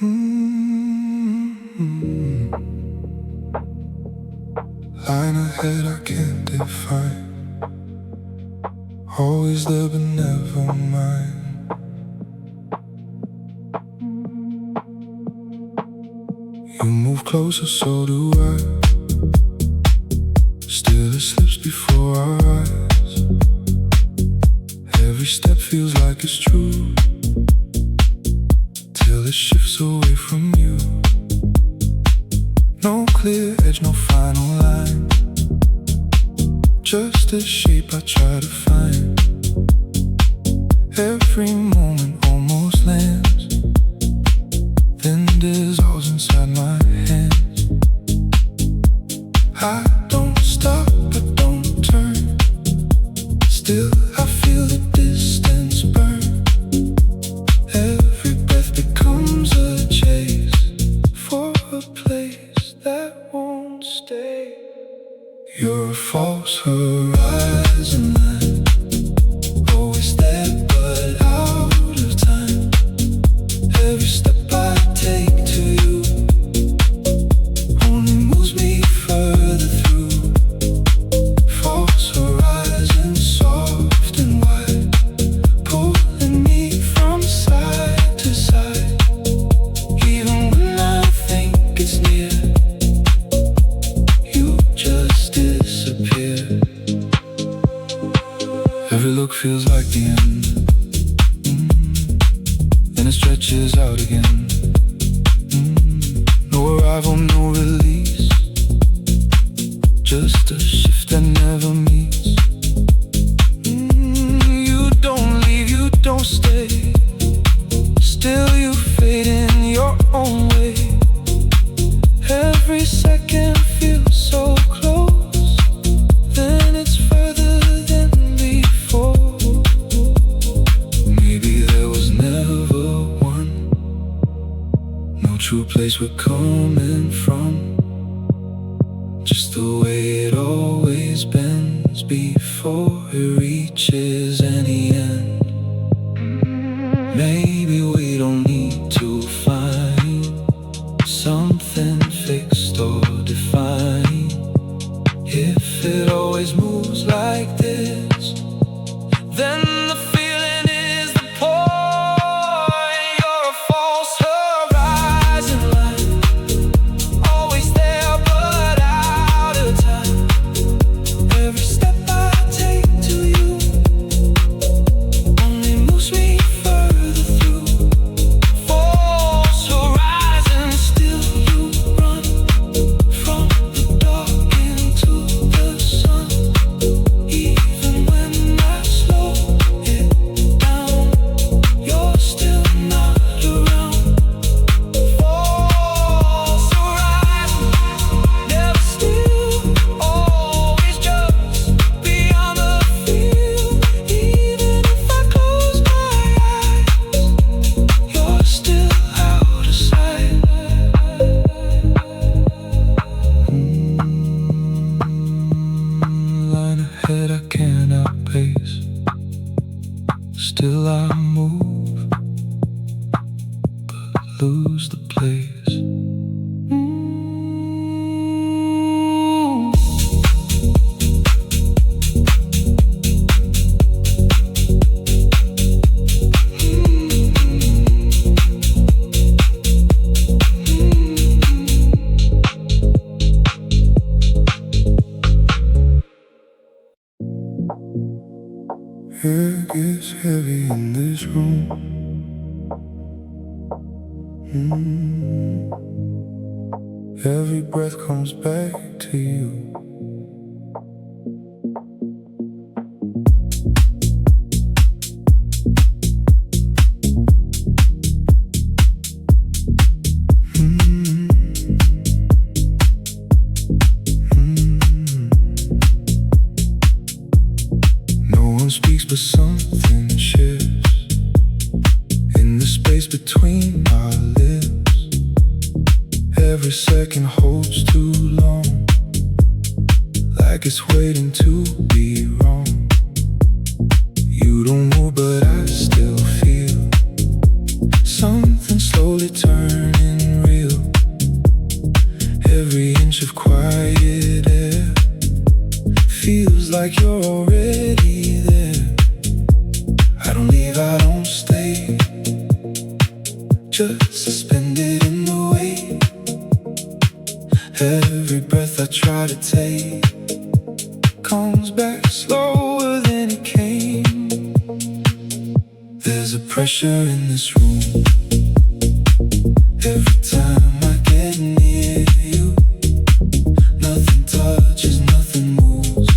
Line ahead I can't define. Always there but never mine. You move closer, so do I. Still it slips before our eyes. Every step feels like it's true, till it shifts away from you. No clear edge, no final line, just a shape I try to find. Every moment almost lands, then dissolves inside my hands. I don't stop, I don't turn. Still I feel the distance burn. Every breath becomes a chase for a place that won't stay. You're a false horizon line, always there but out of time. Every step I take to you only moves me further through. False horizon, soft and wide, pulling me from side to side. Even when I think it's near, you just disappear. Every look feels like the end, then it stretches out again. No arrival, no release, just a shift that never meets. You don't leave, you don't stay, still you fade in your own way. Every second feels so close, then it's further than before. Maybe there was never one, no true place we're coming from, just the way it always bends before it reaches any end. Maybe we don't need to find something fixed or defined. If it always moves like this, then the feeling is the point. You're a false horizon line, always there but out of time. Every step I take to you only moves me further through. False horizon, still you run from the dark into the sun. Even when I slow it down, you're still not around. False horizon, never still, always just beyond the field. Even if I close my eyes, you're still out of sight. Line ahead I can't outpace, still I move but lose the place. Air gets heavy in this room. Every breath comes back to you. No one speaks but something shifts in the space between our lips. Every second holds too long, like it's waiting to be wrong. You don't move but I still feel something slowly turn just suspended in the wave. Every breath I try to take comes back slower than it came. There's a pressure in this room. Every time I get near you, nothing touches, nothing moves.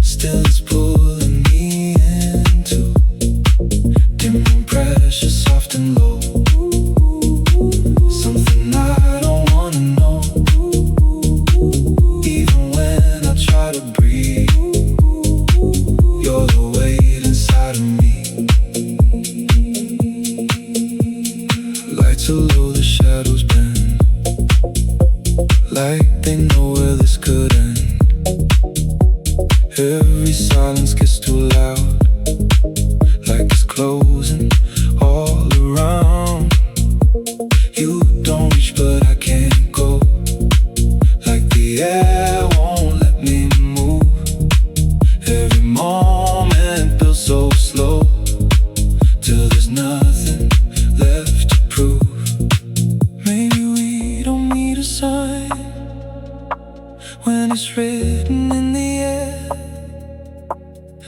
Still it's pulling me into dim pressure, soft and low. Something I don't wanna know. Even when I try to breathe, you're the weight inside of me. Lights are low, the shadows bend, like they know where this could end. Every silence gets too loud, like it's closing all around. You don't reach but I can't go, like the air won't let me move. Every moment feels so slow, till there's nothing left to prove. Maybe we don't need a sign when it's written in the air.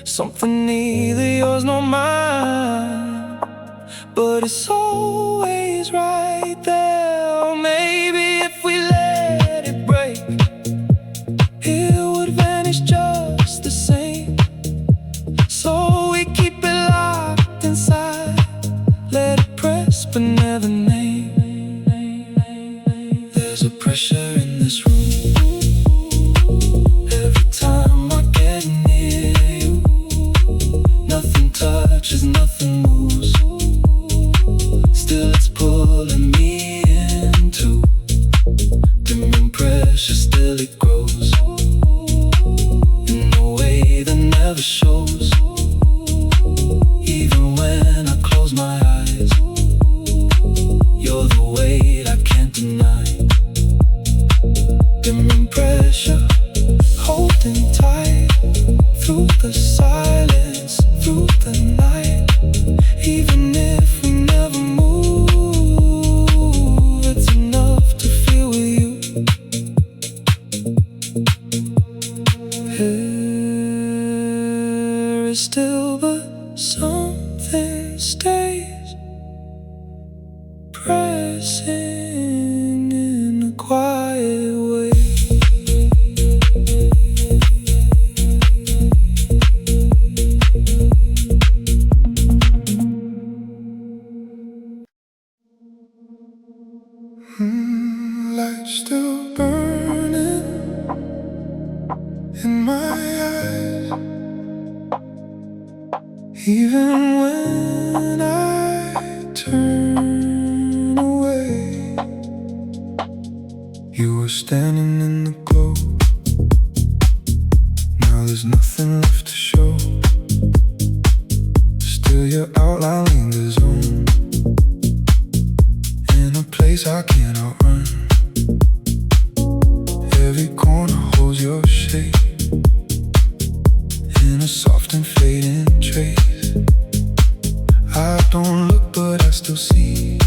Something neither yours nor mine, but it's always right there. Or maybe if we let it break, it would vanish just the same. So we keep it locked inside, let it press but never name. There's a pressure in this room. Every time I get near you, nothing touches, nothing moves. Still it's pulling me into dim pressure, still it grows in a way that never shows. Even when I close my eyes, you're the weight I can't deny. Dim pressure, holding tight through the silence, through the night. Even if we never move, it's enough to feel with you. Air is still, but something stays, pressing in a quiet way. Lights still burning in my eyes, even when I turn away. You were standing in the glow. Now there's nothing left to show. Still your outline lingers on, in a place I can't outrun. Every corner holds your shape, in a soft and fading trace. I don't look but I still see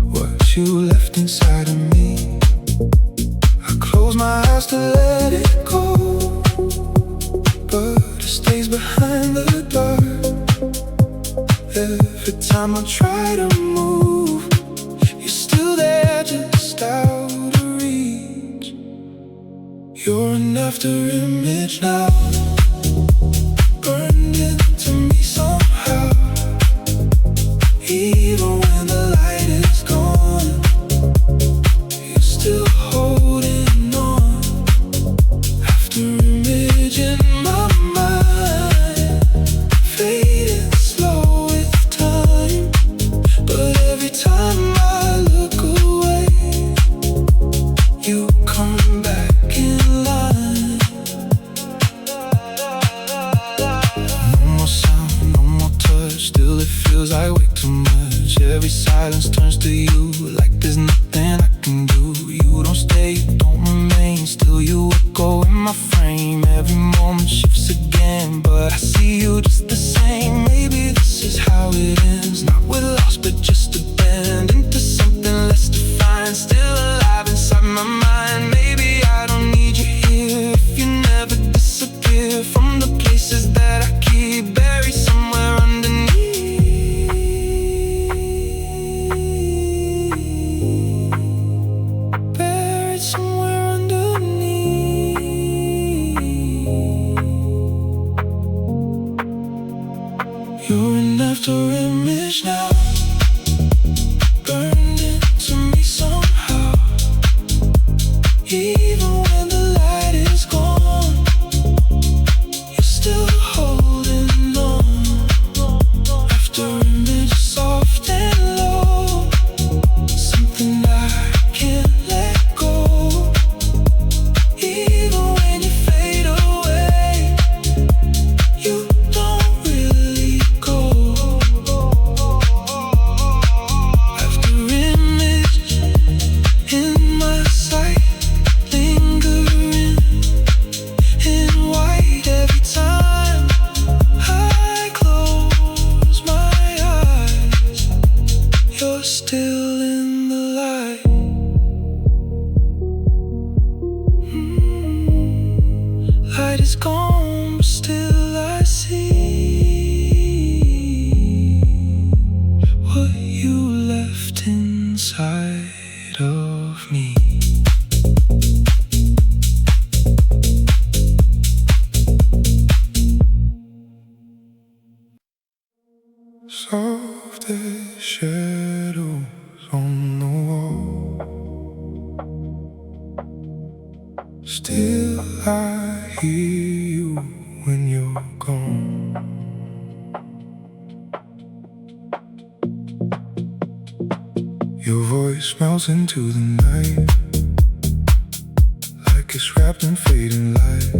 what you left inside of me. I close my eyes to let it go, but it stays behind the dark. Every time I try to move, you're still there, just out of reach. You're an after image now, burned into me somehow. Even when the light is gone, you're still holding on. After image in my mind, fading slow with time. But every time I look away, you come back in line. No more sound, no more touch, still it feels like way too much. Every silence turns to you, like there's nothing I can do. You don't stay, you don't remain, still you echo in my frame. Every moment shifts again, but I see you just the same. Maybe this is how it ends, not with loss Even when the light is gone, you're still holding on. After image soft and low, something I can't let go. Even when you fade away, you don't really go. After image in my sight, lingering in white every time I close my eyes, you're still in the light. Light is gone, but still I see what you left inside of me. Soft as shadows on the wall, still I hear you when you're gone. Your voice melts into the night, like it's wrapped in fading light.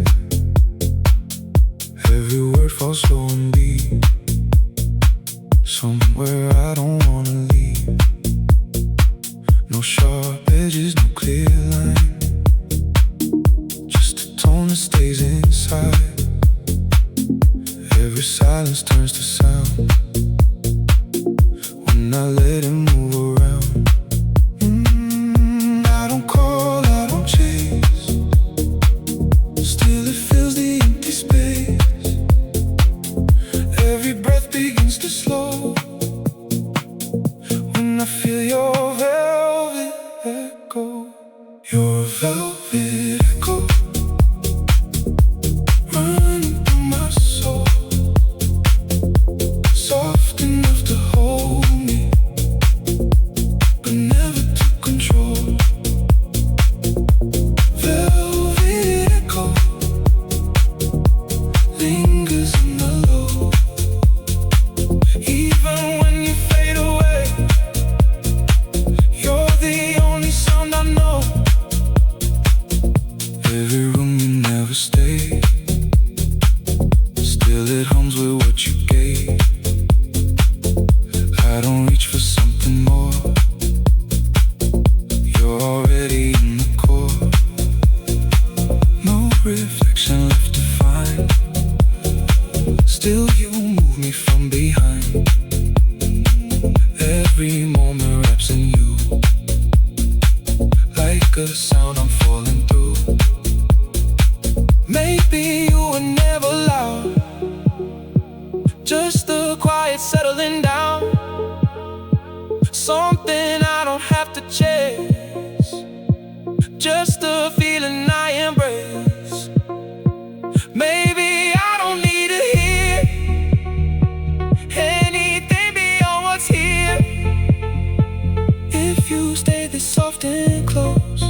Every word falls slow and deep, somewhere I don't wanna leave. No sharp edges, no clear line, just a tone that stays inside. Every silence turns to sound when I let it move around. I don't call, I don't chase, still it fills the empty space. Every breath begins to slow when I feel your velvet echo. Your velvet echo running through my soul, soft enough to hold me, but never to control. Velvet echo lingers in the low. Even when you fade away, you're the only sound I know. Every room you never stayed, still it hums with what you gave. I don't reach for something more, you're already in the core. No reflection left to find, still you move me from behind. Every moment wraps in you, like a sound I'm falling through. Maybe you were never loud, just the quiet settling down. Something I don't have to chase, just a feeling I embrace. Maybe I don't need to hear anything beyond what's here. If you stay this soft and close,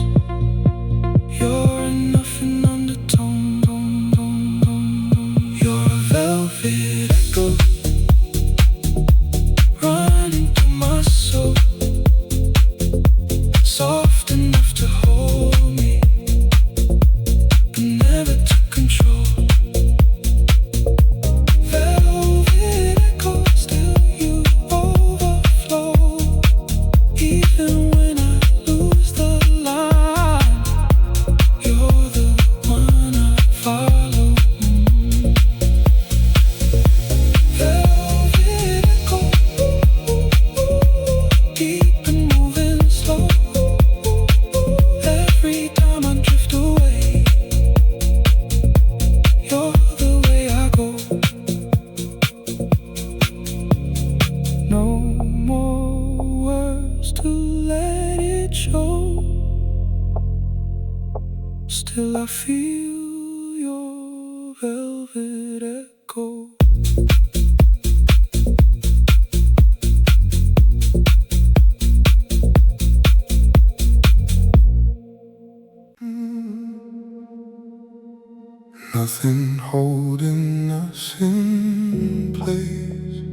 you're enough in undertone. You're a velvet echo running through my soul, soft enough to hold me, but never to control. Velvet echo, still you overflow. Even when I lose the line, you're the one I follow. Velvet echo, deep and moving slow. Every time I drift away, you're the way I go. No more words to let it show, still I feel your velvet echo. nothing holding us in place.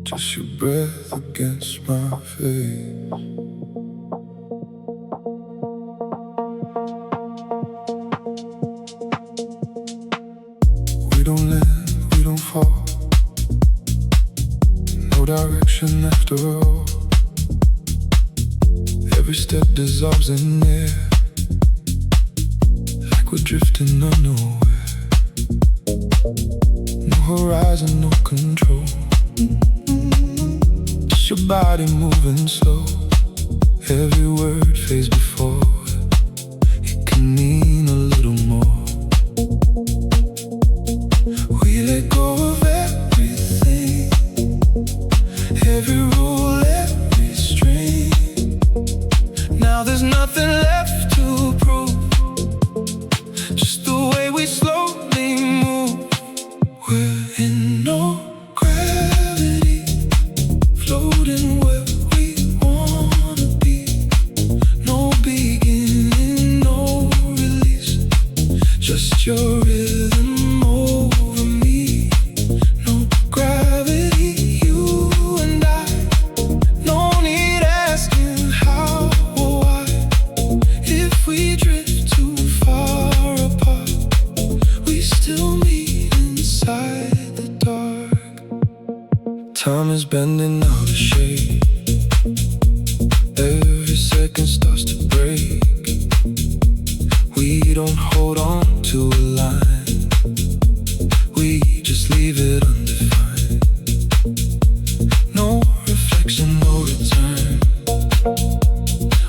Just your breath against my face. We don't land, we don't fall. No direction after all. Every step dissolves in air, like we're drifting unaware. No horizon, no control. Just your body moving slow. Every word fades before it can mean a little more. We let go of everything, every rule, every string. Now there's nothing left to prove, just the way we slowly move. We're in no gravity, floating where we wanna be. No beginning, no release, just your rhythm over me. No gravity, you and I. No need asking how or why. If we drift too far apart, we still meet inside the dark. Time is bending out of shape. Every second starts to break. We don't hold on to a line, we just leave it undefined. No reflection, no return,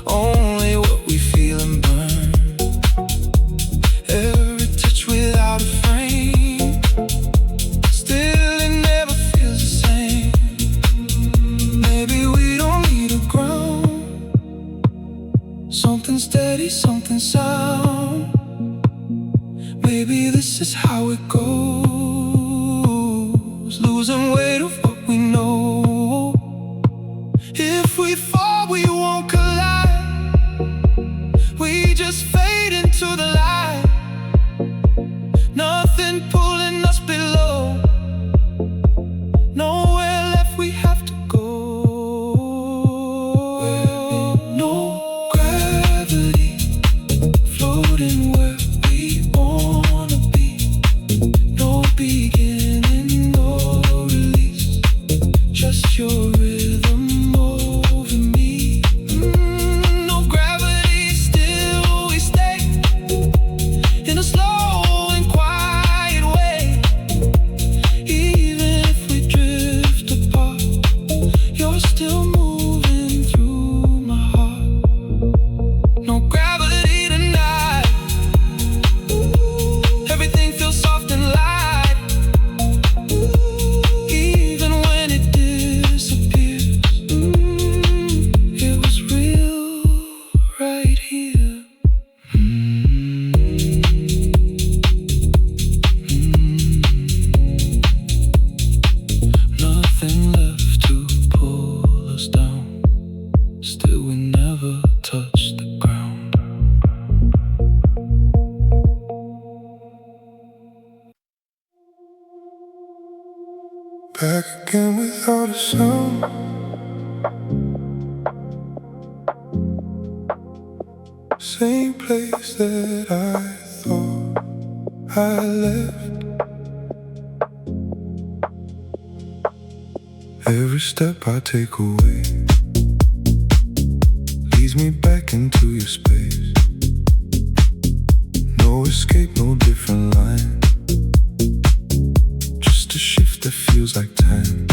only what we feel and burn. Every touch without a frame, still it never feels the same. Maybe we don't need a ground, something steady, something sound. Maybe this is how it goes, losing weight of what we know. If we fall, we won't collide, we just fade into the light. Nothing pulling us below, nowhere left we have to go. We're in no gravity, floating where we wanna be. No beginning, no release, just your rhythm over me. No gravity, still we stay in a slow and quiet way. Even if we drift apart, you're still moving through my heart. No gravity tonight, everything feels soft and light. Even when it disappears, it was real right here. Nothing left to pull us down, still we never touched the ground. Back again without a sound. Same place that I thought I left. Every step I take away leads me back into your space. No escape, no different line, just a shift that feels like time.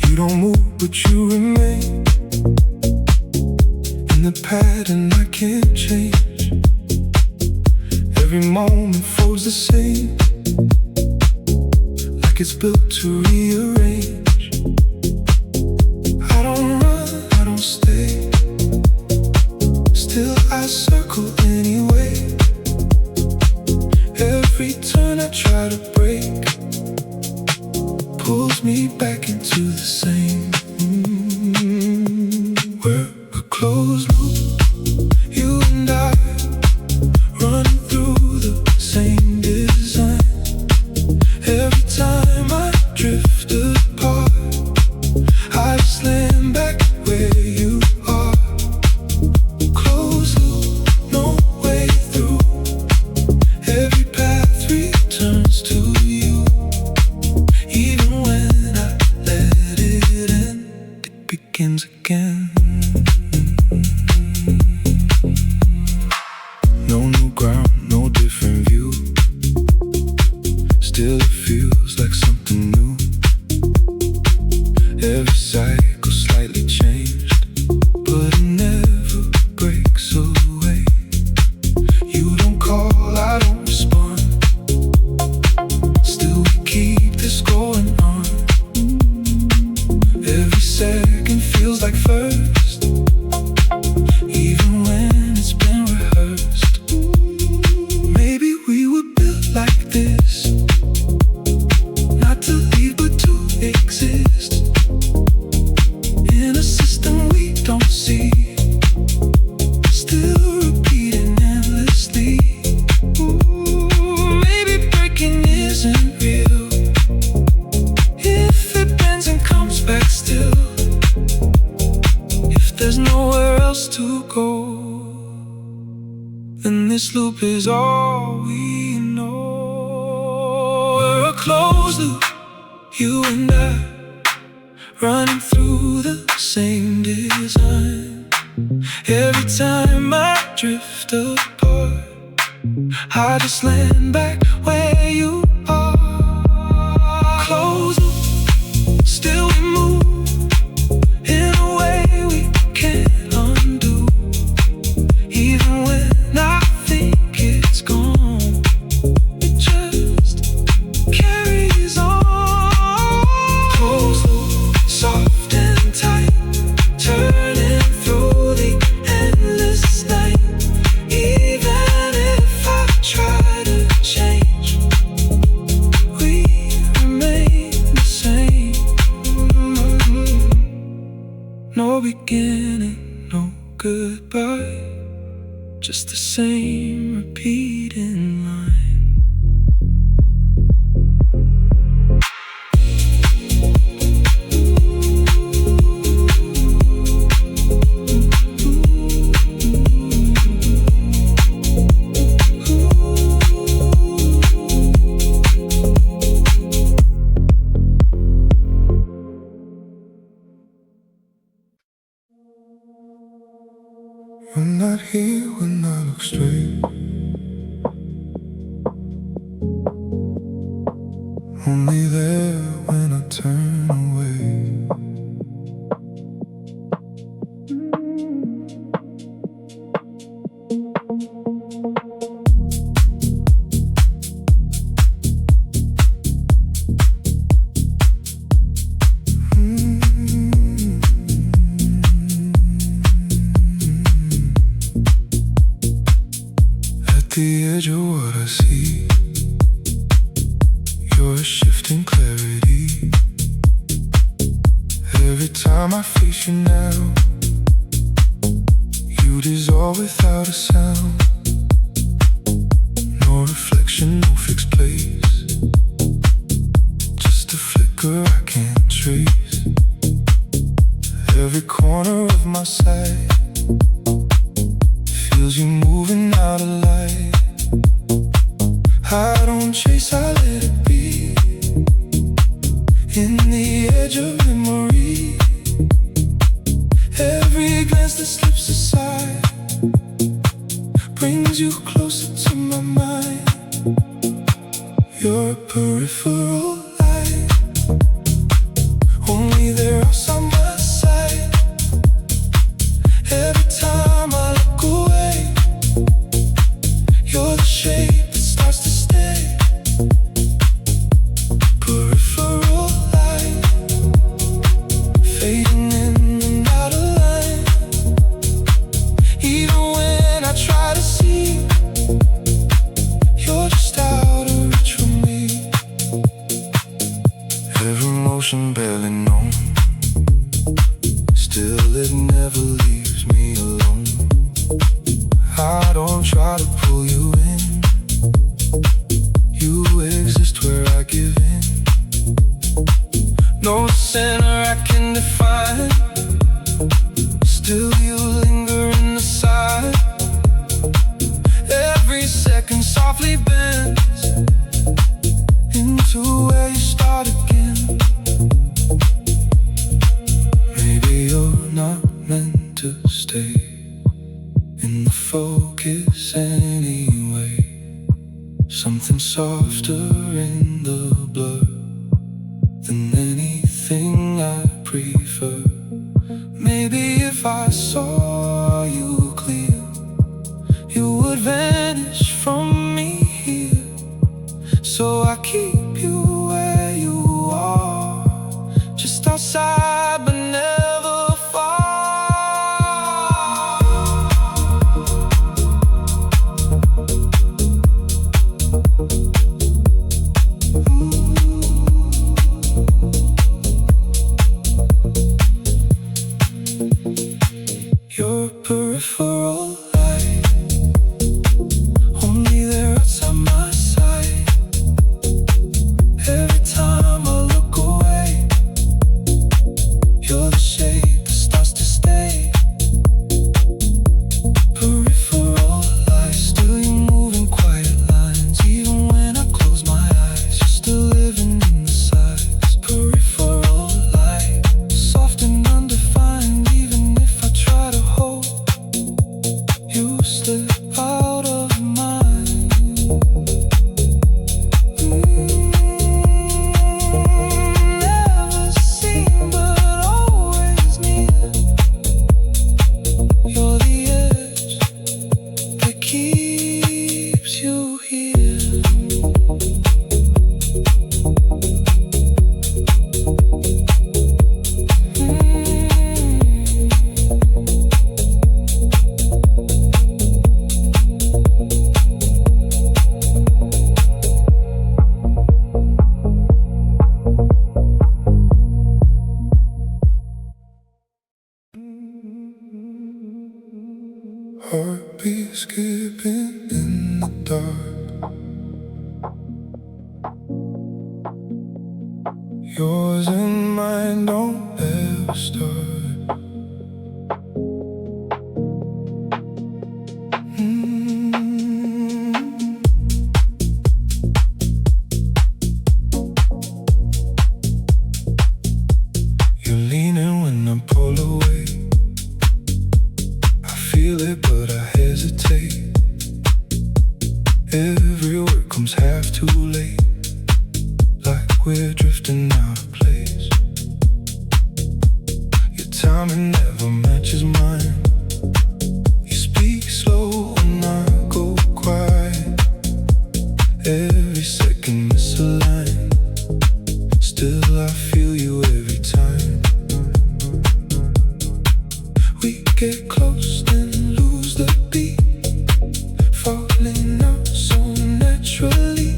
You don't move, but you remain in the pattern I can't change. Every moment folds the same, like it's built to rearrange. I don't run, I don't stay, still I circle anyway. Every turn I try to break pulls me back into the same. We're a closed loop, you and drift apart. I just land back where you are. Close loop, no way through. Every path returns to you. Even when I let it end, it begins again. No new ground, no different view. Still it feels like something new. Every cycle slightly changed, but it never breaks away. You don't call, I don't respond. Still we keep this going on. Every second feels like first, even when it's been rehearsed. Maybe we were built like this, not to leave but to exist. In a system we don't see, still repeating endlessly. Ooh, maybe breaking isn't real if it bends and comes back still. If there's nowhere else to go, then this loop is all we know. We're a closed loop, you and I, running through the same design. Every time I drift apart, I just land back where you are. Close loop, still we move in a way we can't undo. Even when I think it's gone, it just carries on. Close loop, soft and tight, turning through the endless night. Even if I try to change, we remain the same. No beginning, no goodbye, just the same repeating line. I'm not here when I look straight, only there when I turn away. At the edge of what I see, you're a shifting clarity. Every time I face you now, you dissolve without a sound. No reflection, no fixed place, just a flicker I can't trace. Every corner of my sight feels you moving out of light. I don't chase, I let it be. In the edge of memory, every glance that slips aside brings you closer to my mind. You're a peripheral light, only there outside my sight. Every time I look away, you're the shape that starts to stay. Peripheral light, fading in and out of line. Even when I try to see, you're just out of reach from me. Every motion barely known, still it never leaves me alone. I don't try to pull you in, you exist where I give in. center I can define. Still you linger in the side. Every second softly bends into where you start again. Maybe you're not meant to stay in the focus anyway. Something softer in the blur than anything I prefer. Maybe if I saw you clear, you would vanish from me here. So I keep you where you are, just outside but never far. Your peripheral light, only there outside my sight. Every time I look away, you're the shade that starts to stay. Peripheral light, still you move in quiet lines. Even when I close my eyes, you're still living in the sighs. Peripheral light, soft and undefined. Even if I try to hold, you slip out of mine. Never seen but always near. You're the edge that keeps you here. Heartbeat skipping in the dark. Yours and mine don't ever start. You're leaning when I pull away. I feel it but I hesitate. Every word comes half too late, like we're drifting out of place. Your timing never matches mine. You speak slow and I go quiet. Every second misaligned. Still I feel you every time. We get close then lose the beat, falling out so naturally.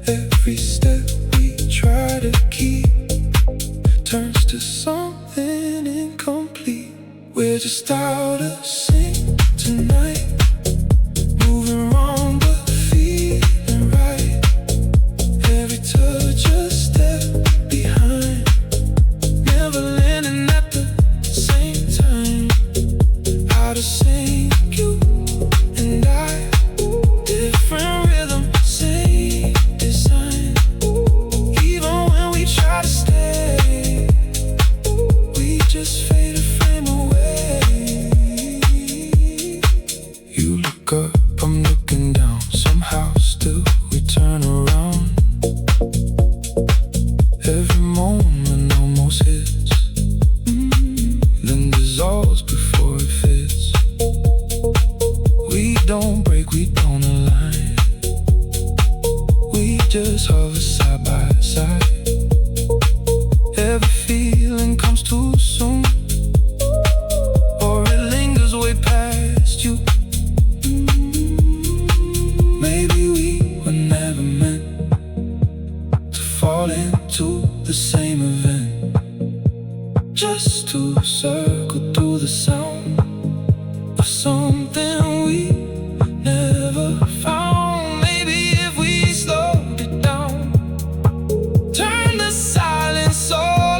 Every step we try to keep turns to something incomplete. We're just out of sync tonight, moving wrong but feeling right. Every touch a step behind, never landing at the same time. Out of sync, you and I, different rhythm, same design. Even when we try to stay, we just fade a frame away. You look up, I'm looking down. Somehow still we turn around. Every moment almost hits, then dissolves before it fits. We don't break, we don't align. We just hover side by side. Every feeling comes too soon, or it lingers way past you. Maybe we were never meant to fall into the same event, just to circle through the sound of something we never found. Maybe if we slowed it down, turn the silence off.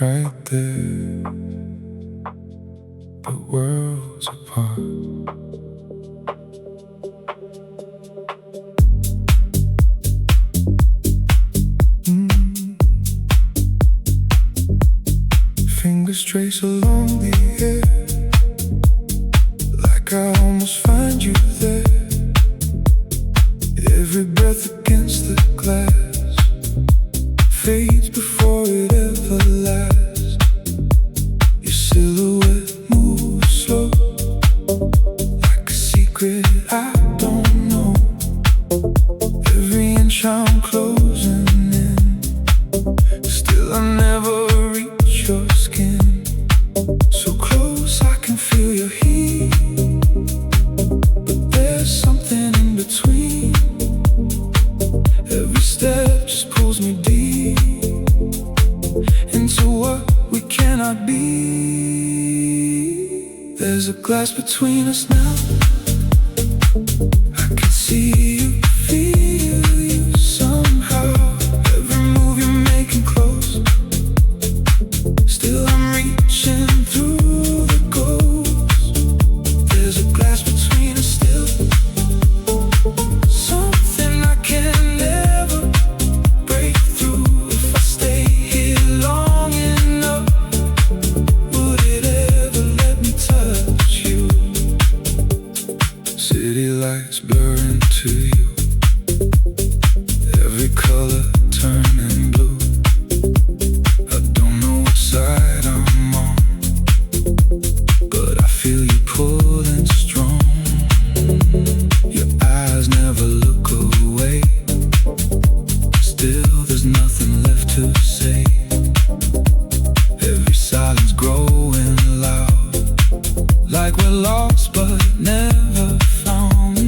right there, but worlds apart. Fingers trace along the air, like I almost find you there. Every breath against the glass fades before it ever lasts. Your silhouette moves slow, like a secret I don't know. Every inch I'm closing in, still I never reach your skin. So close I can feel your heat, but there's something in between. Every step just pulls me deep into what we cannot be. There's a glass between us now. I can see you, feel you somehow. Every move you're making close, still I'm reaching through the ghost. There's a glass between us still, something I can never break through. If I stay here long enough, would it ever let me touch you? City lights blur into you, every color turning blue. I don't know what side I'm on, but I feel you pulling strong. Your eyes never look away, still there's nothing left to say. Every silence growing loud, like we're lost but never found.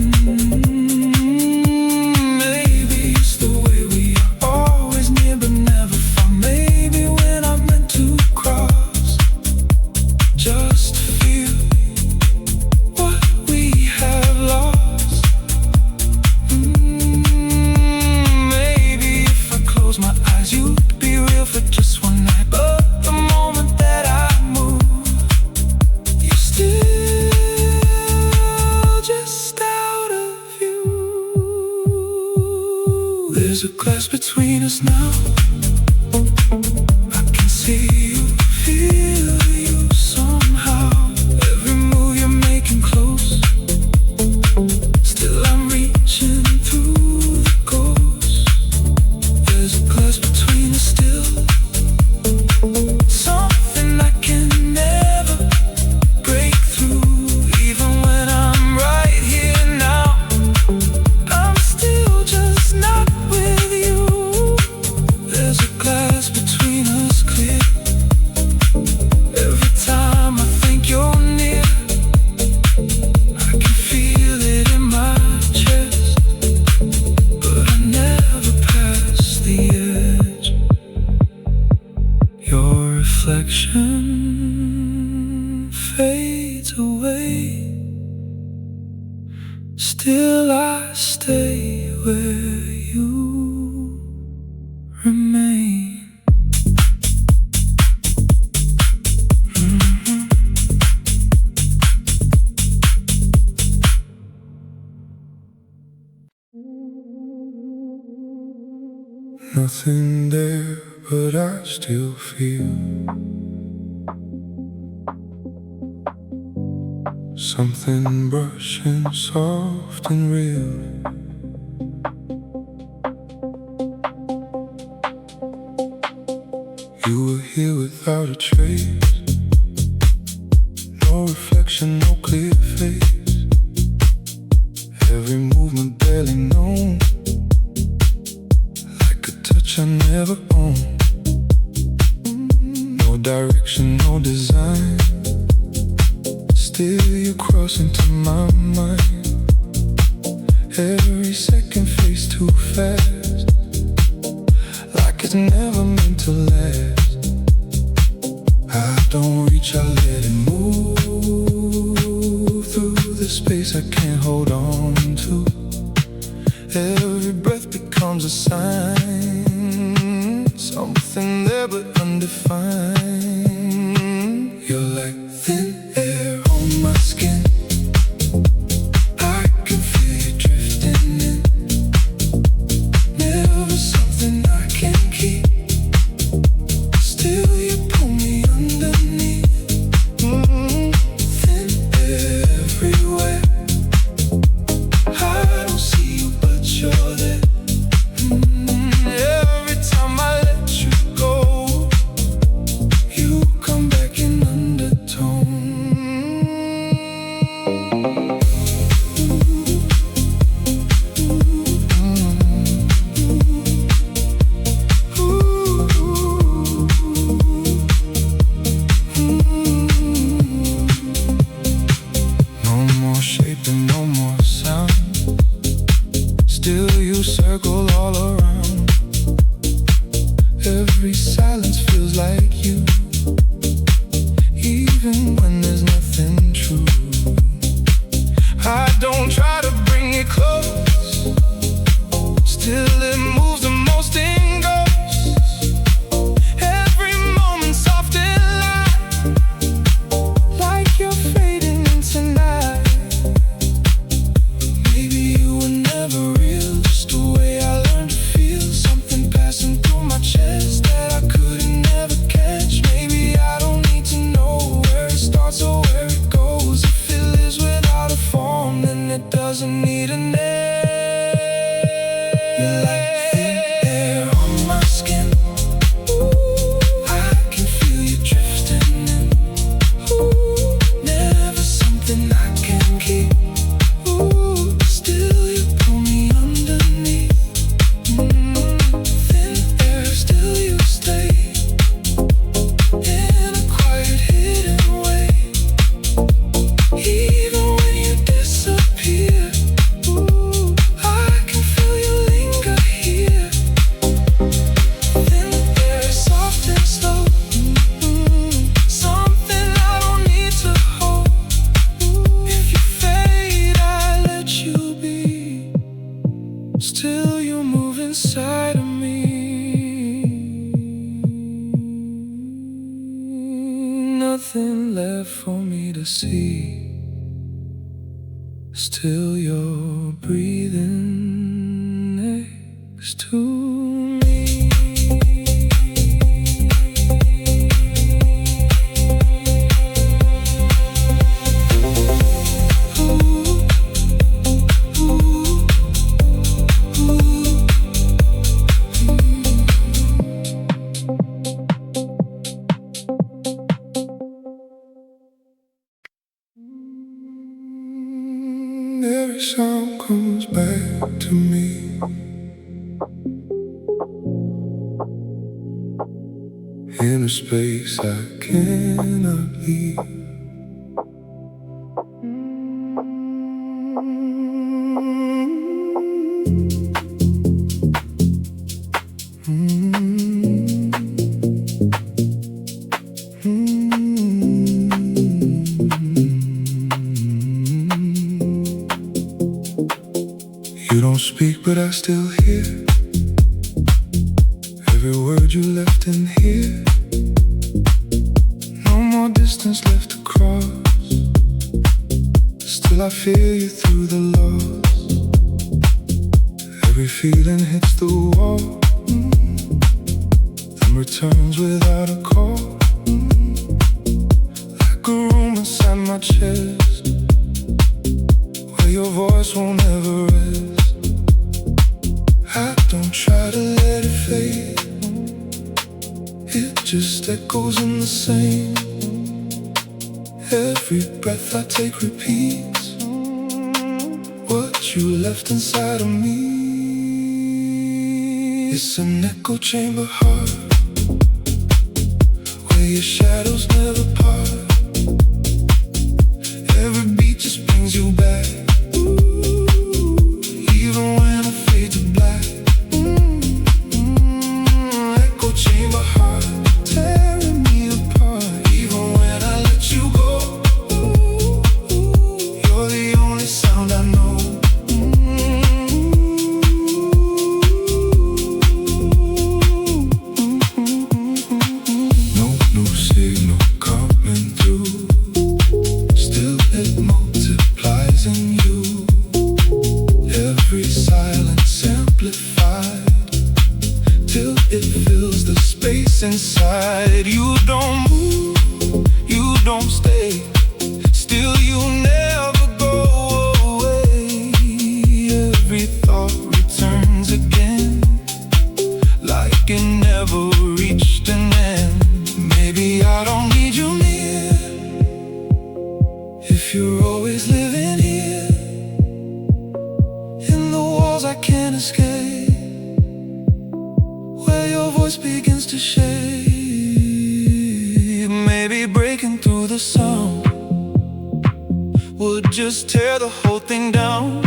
Maybe it's the way we are, always near but never far. Maybe when I'm meant to cross, just to feel what we have lost. Maybe if I close my eyes, you'd be real for just one night. But the moment that I move, you're still just out of view. There's a glass between us now. I can see you, feel you somehow. Every move you're making close, still I'm reaching through the ghost. There's a glass between us still, something I can never break through. Even when I'm right here now, I'm still just not with you. There's a glass between us clear. Every time I think you're near, I can feel it in my chest, but I never pass the edge. Your reflection fades away, still I stay where you remain. Nothing there, but I still feel something brushing soft and real. You were here without a trace, no reflection, no clear face. Every movement barely known, like a touch I never owned. No direction, no design, still you cross into my mind. Every second fades too fast, like it's never meant to last. I don't reach, I let it move through the space I can't hold on to. Every breath becomes a sign, something there but undefined. nothing left for me to see. Still you're breathing next to me. Every sound comes back to me. In a space I cannot leave. You don't speak, but I still hear every word you left in here. No more distance left to cross. Still I feel you through the loss. Every feeling hits the wall, and returns without a call. Like a room inside my chest, where your voice won't ever rest. I don't try to let it fade, it just echoes in the same. Every breath I take repeats what you left inside of me. It's an echo chamber heart, where your shadows never part. Every beat just brings you back, even when I fade to black. Echo chamber heart, tearing me apart. Even when I let you go, you're the only sound I know. No new signal coming through, still it multiplies in you. Every silence amplified, till it fills the space inside. You don't move, you don't stay, still you never go away. Every thought returns again, like it never reached an end. Maybe I don't need you near, if you're always living here, in the walls I can't escape, where your voice begins to shake. Maybe breaking through the sound would just tear the whole thing down.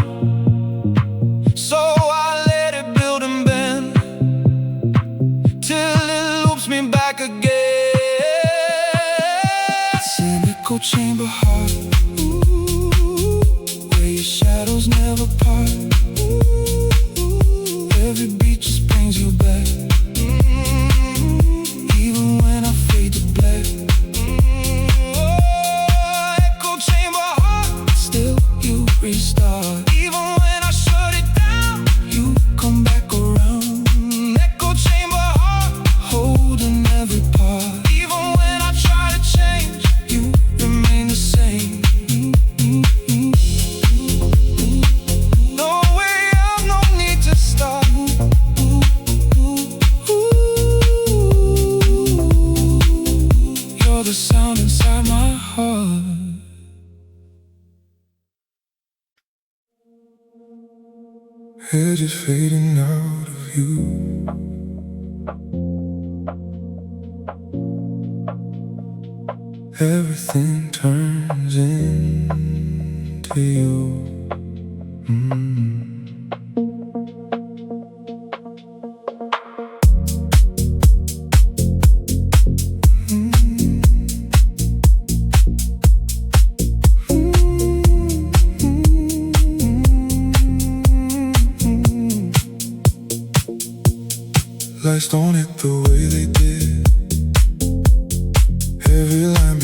So I let it build and bend, till it loops me back again. It's an echo chamber heart, where your shadows never part. Every beat just brings you back, even when I fade to black. Echo chamber heart, still you restart. Even when I shut it down, you come back around. Echo chamber heart, holding every part. Even when I try to change, you remain the same. No way out, no need to stop. You're the sound inside my heart. Edges fading out of you, everything turns into you. Lights don't hit the way they did. Every line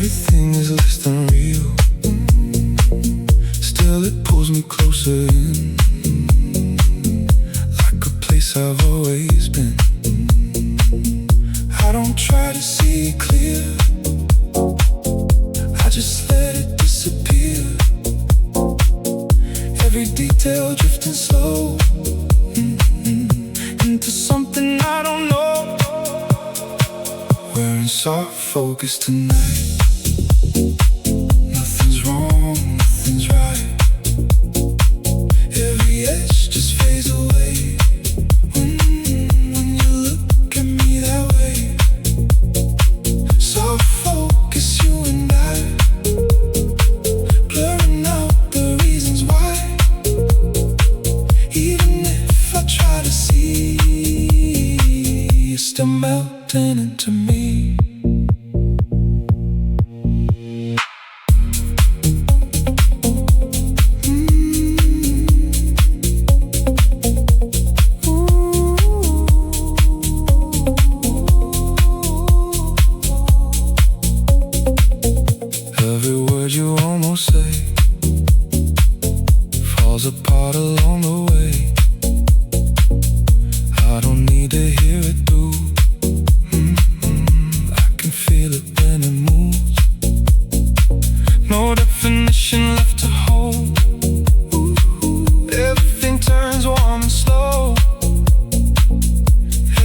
everything is less than real. Still it pulls me closer in, like a place I've always been. I don't try to see clear, I just let it disappear. Every detail drifting slow into something I don't know. We're in soft focus tonight. Nothing's wrong, nothing's right. Every edge just fades away when you look at me that way. Soft focus, you and I, blurring out the reasons why. Even if I try to see, you're still melting into me. Every word you almost say falls apart along the way. I don't need to hear it through. I can feel it when it moves. No definition left to hold. Everything turns warm and slow.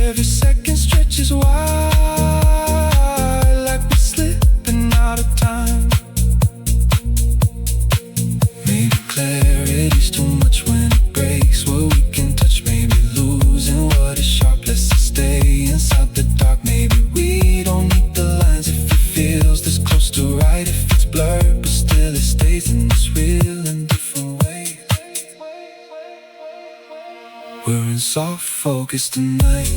Every second stretches wide, like we're slipping out of time. Maybe clarity's too much when it breaks what we can touch. Maybe losing what is sharp lets us stay inside the dark. Maybe we don't need the lines if it feels this close to right. If it's blurred but still it stays in this real in different ways. We're in soft focus tonight.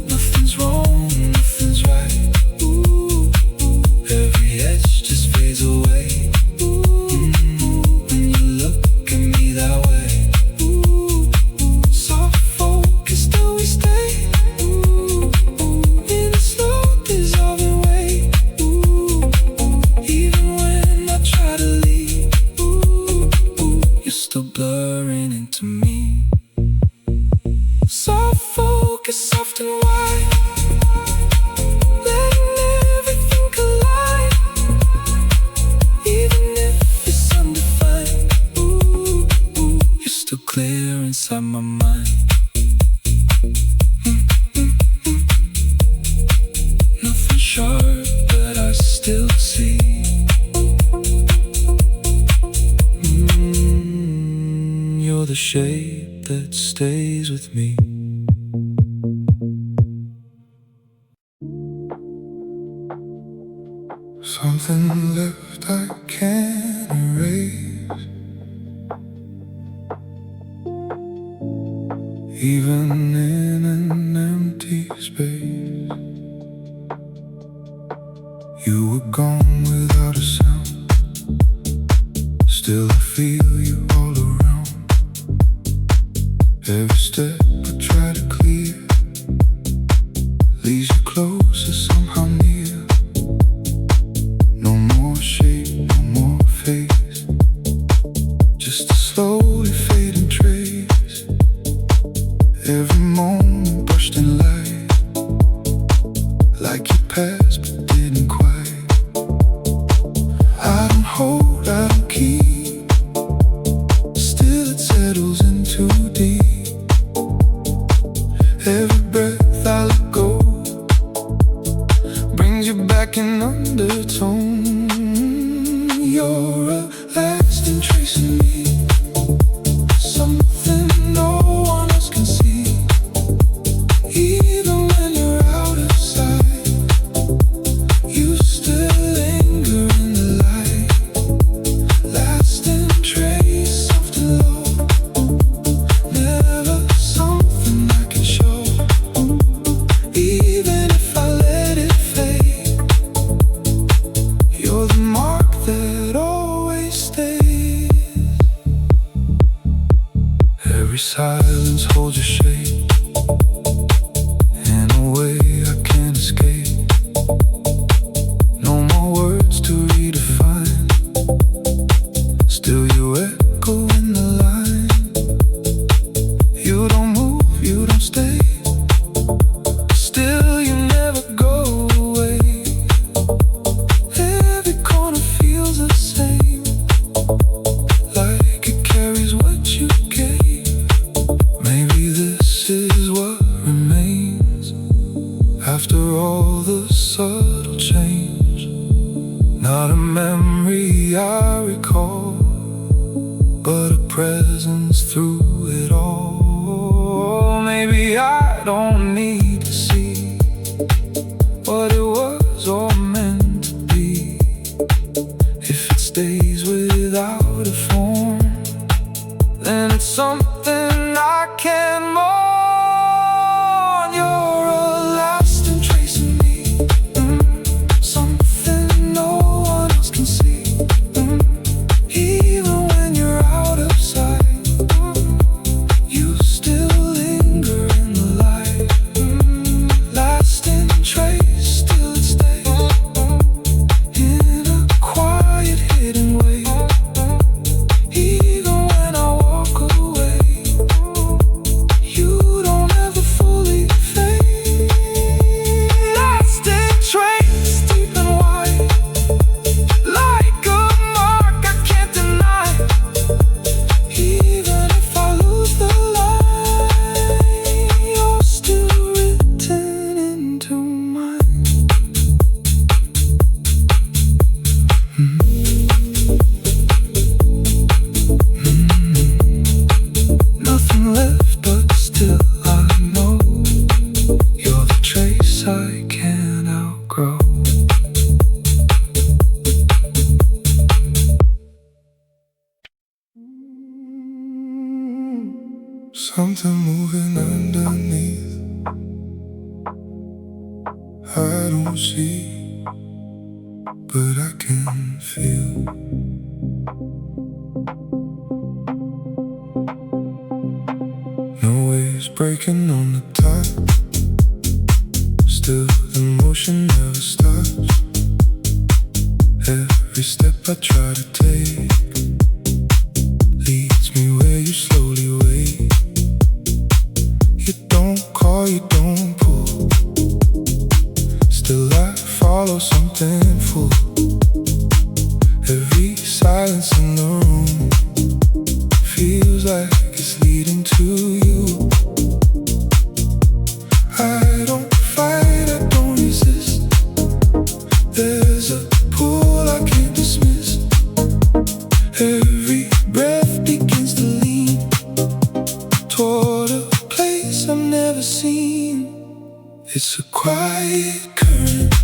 Nothing's wrong, nothing's right. Every edge just fades away when you look at me that way. Soft focus till we stay in a slow dissolving way. Even when I try to leave, you're still blurring into me. Soft focus, soft and wide, letting everything collide. Even if it's undefined, you're still clear inside my mind. Nothing sharp, but I still see. You're the shape that stays with me. Something left I can't erase. Even in an empty space, you were gone without a sound. Still I feel you all around. Every step I try to clear leaves you closer, somehow near. No more shape, no more face, just a slowly fading trace. Every moment brushed in light, like you passed but didn't quite. I don't hold, I don't keep, still it settles in too deep. Every breath I let go brings you back in undertone. You're a lasting trace in me, something no one else can see. Even when you're out of sight, you still linger in the light. Lasting trace, soft and low, never something I can show. Even if I let it fade, you're the mark that always stays. subtle change, not a memory I recall, but a presence through it all. Maybe I don't need to see what it was all meant to be. If it stays without a form, then it's something I can mourn. You're a lasting trace of me, something no one else can see. Even when you're out of sight, you still linger in the light. Lasting trace, still it stays in a quiet hidden way. Even when I walk away, you don't ever fully fade. Lasting trace, deep and wide, like a mark I can't deny. Even if I lose the light, you're still written into mine. Nothing left, but still I know you're the trace I can't outgrow. Something moving underneath, I don't see, but I can feel. No waves breaking on the tide, still the motion never stops. Every step I try to take leads me where you slowly wait. You don't call, you don't pull, still I follow something full. Every silence in the room feels like it's leading to you. I don't fight, I don't resist. There's a pull I can't dismiss. Every breath begins to lean toward a place I've never seen. It's a quiet current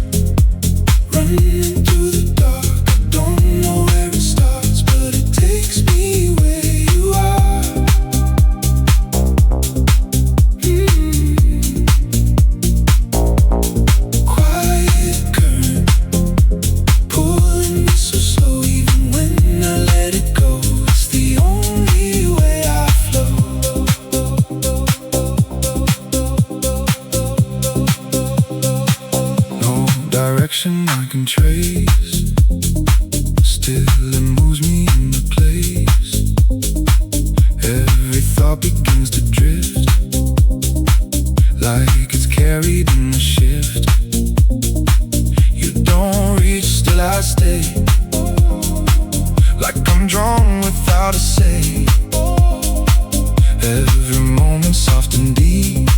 running through the dark. I don't know where it starts, but it takes me where you are. Quiet current pulling me so slow. Even when I let it go, it's the only way I flow. No direction I can trace, still it moves me into place. Every thought begins to drift, like it's carried in a shift. You don't reach, still I stay, like I'm drawn without a say. Every moment soft and deep,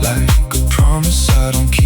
like a promise I don't keep.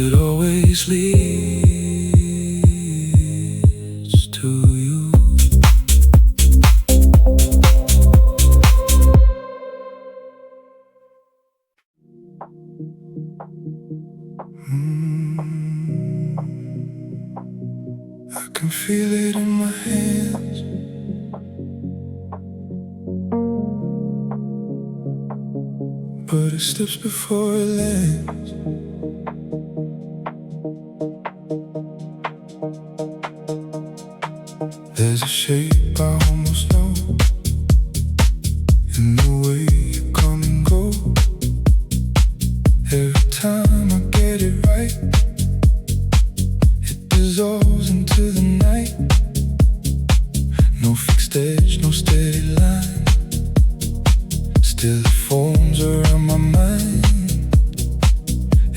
it always leads to you. I can feel it in my hands. But it slips before it lands. There's a shape I almost know in the way you come and go. Every time I get it right, it dissolves into the night. No fixed edge, no steady line, still it forms around my mind.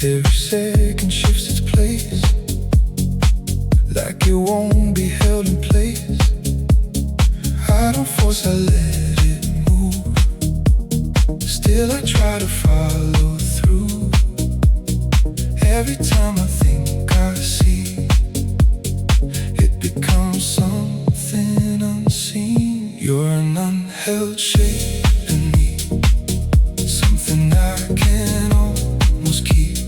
Every second shifts its place, like it won't be held in place. I don't force, I let it move. Still I try to follow through. Every time I think I see, it becomes something unseen. You're an unheld shape in me, something I can almost keep.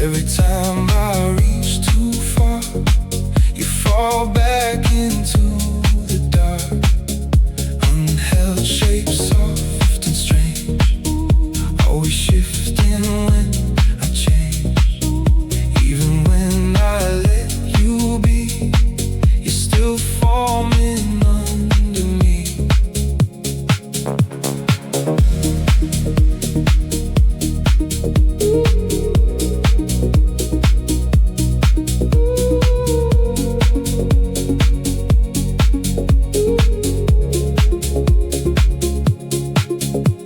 Every time I reach too far, you fall back into the dark. Unheld shape, soft and strange, always shifting when I change. Even when I let you be, you're still forming under me.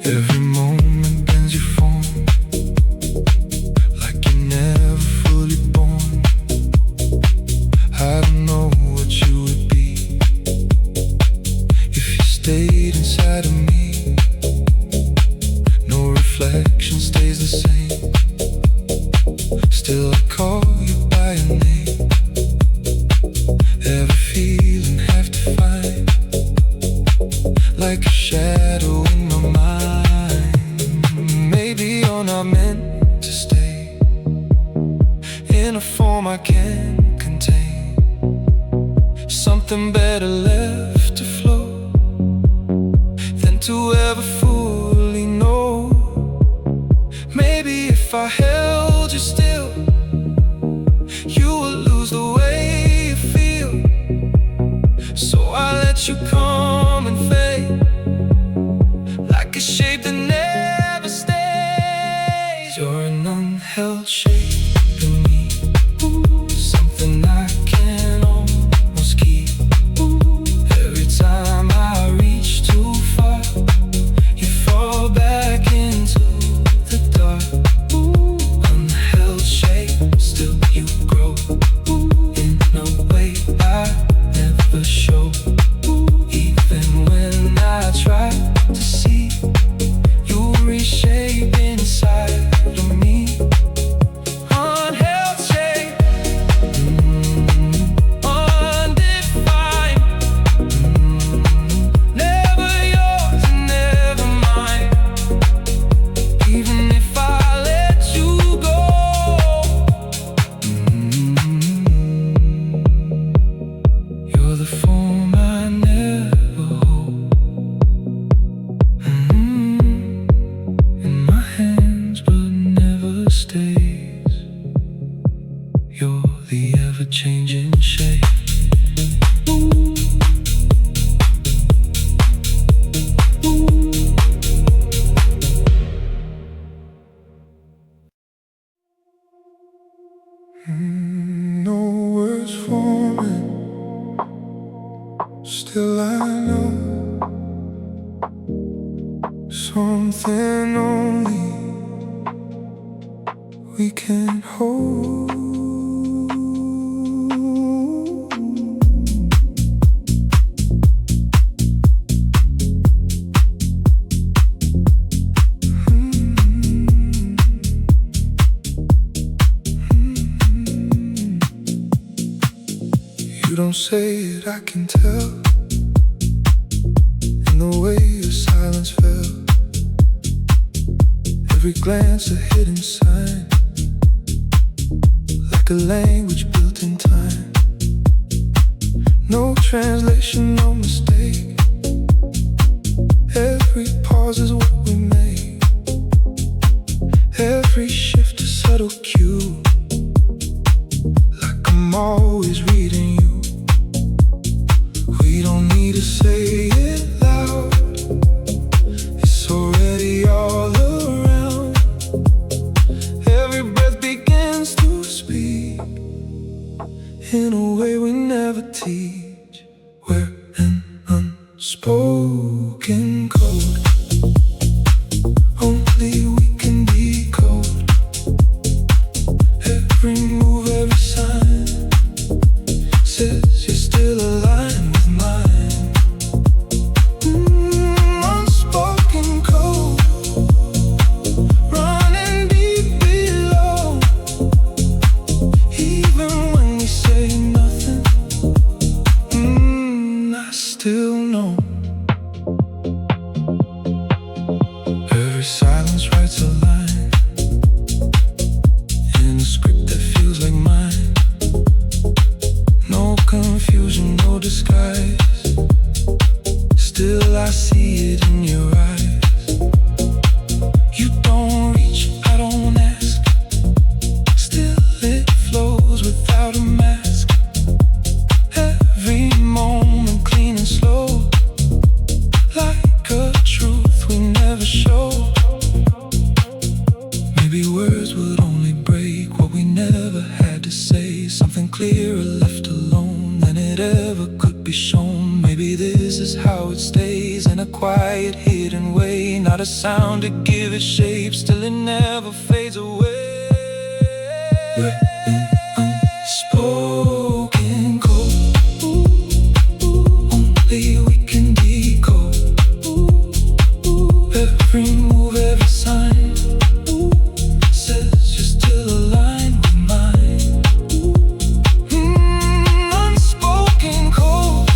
Every moment bends your form, like you're never fully born. I don't know what you would be if you stayed inside of me. No reflection stays the same, still I call you by your name. Every feeling half defined, like a shadow in my mind. Maybe you're not meant to stay in a form I can't contain. Something better left to flow than to ever fully know. Maybe if I held you still, you would lose the way you feel. So I let you come and fade, like a shape that never stays. You're an unheld shape in me, something I can almost keep. Every time I reach too far, you fall back into the dark. Unheld shape, still you grow in a way I never show. Even when I try to see, you reshape inside of me. Unheld shape, undefined, never yours and never mine. Even if I let you go, you're the form I never hold. In my hands but never stays. You're the ever-changing shape. No words forming, still I know something only we can hold. don't say it, I can tell, in the way your silence fell. Every glance a hidden sign, like a language built in time. No translation, no mistake. Every pause is what we make. Every shift a subtle cue, like I'm always reading you. We don't need to say it loud, it's already all around. Every breath begins to speak in a way we never teach. We're an unspoken code, only we can decode. Every move, every sign says you're still aligned with mine. Unspoken code, running deep below. Even when we say nothing, I still know. Every silence writes a line in a script that feels like mine. No confusion, no disguise. Still I see it in your eyes. You don't reach, I don't ask. Still it flows without a mask. Every moment clean and slow, like a truth we never show. Maybe words would only break what we never had to say. Something clearer left alone than it ever could be shown. Maybe this is how it stays, in a quiet hidden way. Not a sound to give it shape, still it never fades away. We're an unspoken code, only we can decode. Every move, every sign says you're still aligned with mine. Unspoken codes,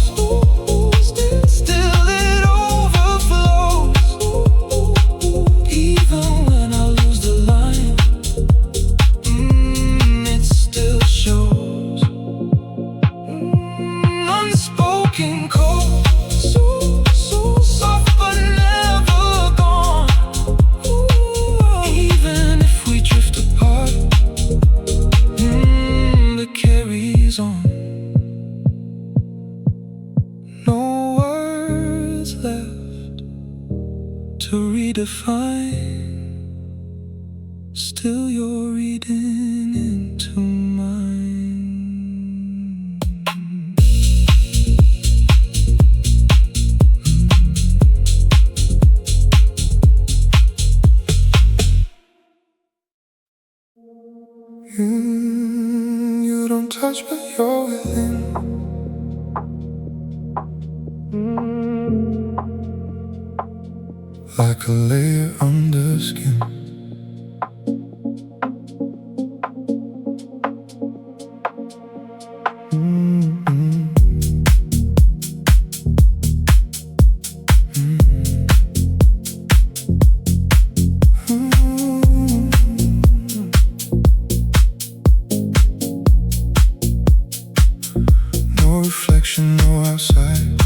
still it overflows. Even when I lose the line, it still shows. Unspoken codes, so soft but never gone. Even if we drift apart, it carries on. No words left to redefine. Still you're reading into mine. You don't touch but you're within. Like a layer under skin. No reflection, no outside.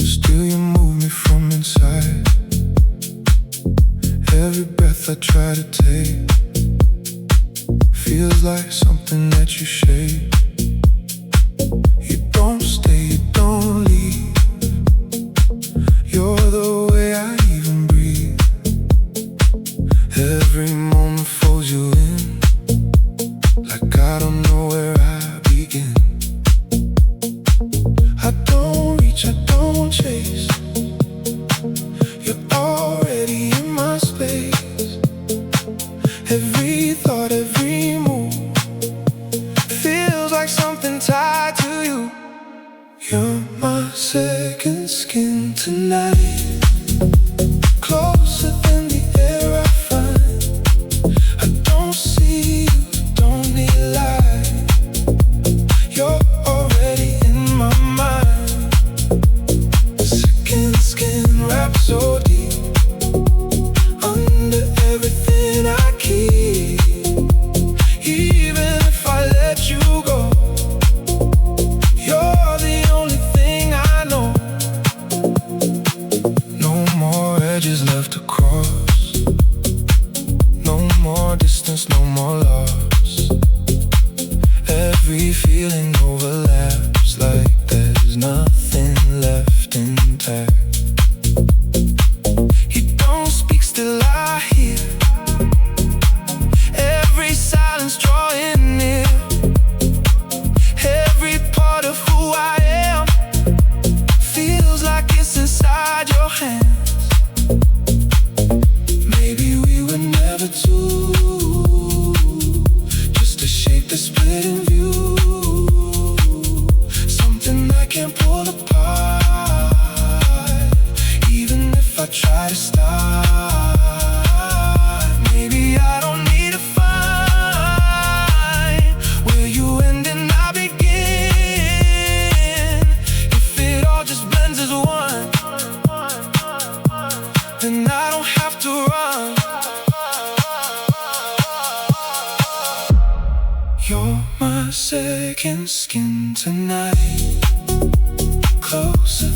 Still you move me from inside. Every breath I try to take feels like something that you shape. You don't stay, you don't leave. You're the way I even breathe. Every moment folds you in, like I don't know where I begin. I don't reach, I don't chase. You're already in my space. Every thought, every move feels like or loss. Every feeling overlaps like there's nothing left intact. You don't speak, still I hear every silence drawing near. Every part of who I am feels like it's inside your hands. Maybe we were never two, just a shape that's split in view. Something I can't pull apart, even if I try to start. Maybe I don't need to find where you end and I begin. If it all just blends as one, then I don't have to run. You're my second skin tonight, closer